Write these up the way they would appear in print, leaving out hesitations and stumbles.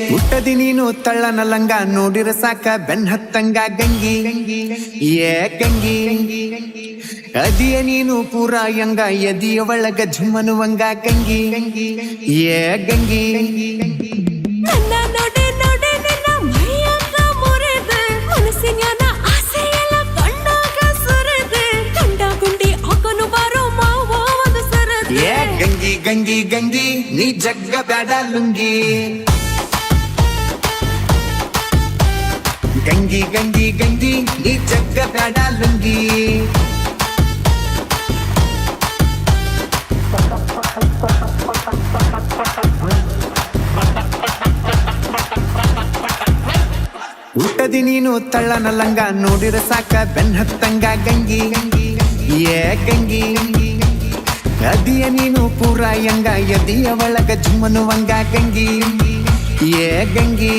ಹುಟ್ಟದಿ ನೀನು ತಳ್ಳನ ಲಂಗ ನೋಡಿರ ಸಾಕ ಬೆನ್ ಹತ್ತಂಗ ಗಂಗಿ ಏ ಗಂಗಿ ಅದಿಯ ನೀನು ಪೂರ ಯಂಗ ಎದಿಯ ಒಳಗ ಝುಮ್ಮನುವಂಗ ಗಂಗಿ ಏ ಗಂಗಿ ಗಂಗಿ ಗಂಗಿ ಗಂಗಿ ನೀ ಜಗ್ಗ ಬ್ಯಾಡ ಲುಂಗಿ ಗಂಗಿ ಗಂಗಿ ಗಂಗಿ ನೀ ಜಗ್ಗ ಬ್ಯಾಡ ಲುಂಗಿ ಹುಟ್ಟದಿ ನೀನು ತಳ್ಳನ ಲಂಗ ನೋಡಿರ ಸಾಕ ಬೆನ್ ಹತ್ತಂಗ ಗಂಗಿ ಏ ಗಂಗಿ ಅದಿಯ ನೀನು ಪೂರ ಯಂಗ ಎದಿಯ ಒಳಗ ಝುಮ್ಮನುವಂಗ ಗಂಗಿ ಏ ಗಂಗಿ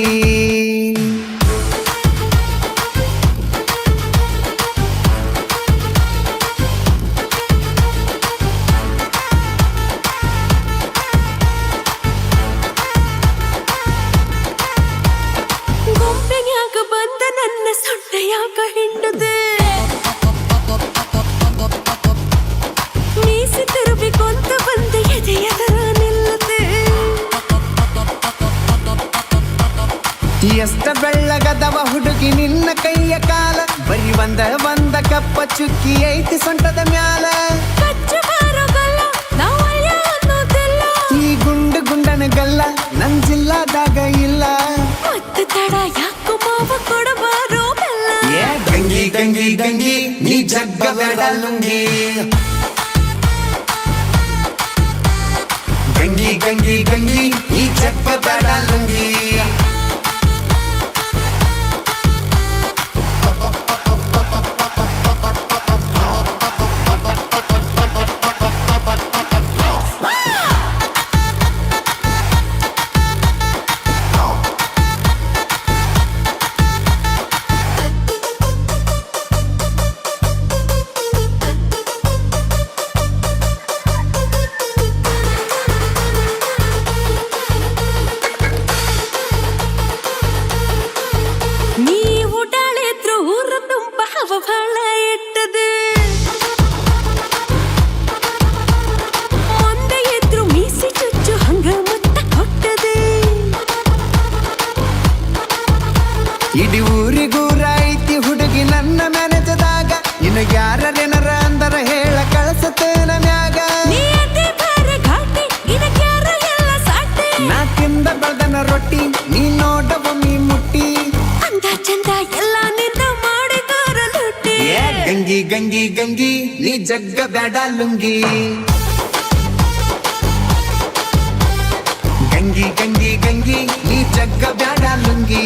ಯಾಕ ಹಿಂಡದೆ ಮೀಸಿ ತಿರುಬಿಕೊಂತ ಬಂದೆ ಎದೆಯದರ ನಿಲ್ಲದೆ ಎಷ್ಟ ಬೆಳ್ಳಗದವ ಹುಡುಗಿ ನಿನ್ನ ಕೈಯ ಕಾಲ ಬರಿ ಒಂದ ಕಪ್ಪ ಚುಕ್ಕಿ ಐತಿ ಸೊಂಟದ ಮ್ಯಾಲ ಕಚ್ಚು ಬಾರೋಗಲ್ಲ ನಾವಯ್ಯ ಅನ್ನೋದಿಲ್ಲ ಈ ಗುಂಡು ಗುಂಡನಗಲ್ಲ ನನ್ ಜಿಲ್ಲಾದಾಗ ಇಲ್ಲ ಮತ್ತೆ ತಡ ಯಾಕೋ ಮಾವ ಕೊಡಬಾರೋ ಬೆಲ್ಲ ಏ ಗಂಗಿ ಗಂಗಿ ಗಂಗಿ ನೀ ಜಗ್ಗ ಬೇಡ ಲುಂಗಿ ಗಂಗಿ ಗಂಗಿ ಗಂಗಿ ನೀ ಜಗ್ಗ ಬೇಡ ಲುಂಗಿ ನೀವು ಡಾಳಿದ್ರು ಊರ ತುಂಬ ಹವ ಬಹಳ ಇಟ್ಟದೆ ಮುಂದೆ ಎದ್ರು ಮೀಸಿ ಚುಚ್ಚು ಹಂಗ ಮುತ್ತ ಕೊಟ್ಟದೆ ಇಡೀ ಊರಿಗೂರ ಐತಿ ಹುಡುಗಿ ನನ್ನ ಮೆನೆಜದಾಗ ಇನ್ನು ಯಾರೇನರ ಅಂದರ ಹೇಳ ಕಳಸತೇನ ಮ್ಯಾಗ ನೀ ಅದೇ ಬಾರೆ ಘಾಟಿ ಇದಕ್ಯಾರ ಎಲ್ಲ ಸಾಟಿ ನಾಕಿಂದ ಬೆಳ್ದನ ರೊಟ್ಟಿ ನೀ ನೋಡ ಒಮ್ಮಿ ಮುಟ್ಟಿ ಅಂದ ಚಂದ ಎಲ್ಲ ನಿಂದ ಮಾಡಿದಾರ ಲುಟ್ಟಿ ಏ ಗಂಗಿ ಗಂಗಿ ಗಂಗಿ ನೀ ಜಗ್ಗ ಬ್ಯಾಡ ಲುಂಗಿ ಗಂಗಿ ಗಂಗಿ ಗಂಗಿ ನೀ ಜಗ್ಗ ಬ್ಯಾಡ ಲುಂಗಿ